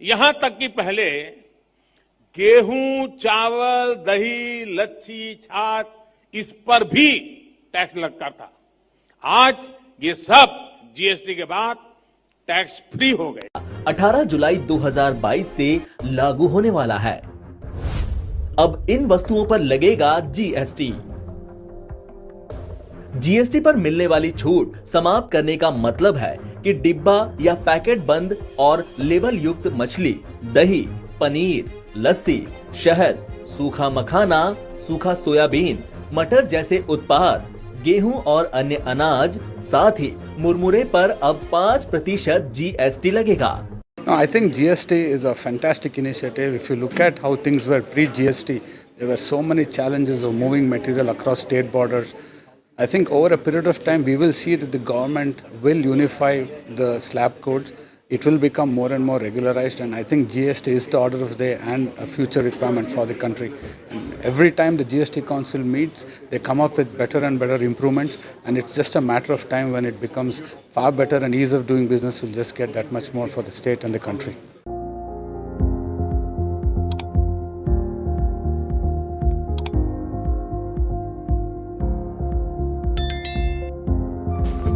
यहां तक कि पहले गेहूं, चावल, दही, लच्छी, छाछ इस पर भी टैक्स लगता था। आज ये सब जीएसटी के बाद टैक्स फ्री हो गए। 18 जुलाई 2022 से लागू होने वाला है। अब इन वस्तुओं पर लगेगा जीएसटी। जीएसटी पर मिलने वाली छूट समाप्त करने का मतलब है कि डिब्बा या पैकेट बंद और लेबल युक्त मछली, दही, पनीर, लस्सी, शहद, सूखा मखाना, सूखा सोयाबीन, मटर जैसे उत्पाद, गेहूं और अन्य अनाज, साथ ही मुरमुरे पर अब 5% जीएसटी लगेगा। No, I think GST is a fantastic initiative. If you look at how things were pre-GST, there were so many challenges of moving material across state borders. I think over a period of time, we will see that the government will unify the slab codes. It will become more and more regularized, and I think GST is the order of the day and a future requirement for the country. And every time the GST Council meets, they come up with better and better improvements, and it's just a matter of time when it becomes far better, and ease of doing business will just get that much more for the state and the country.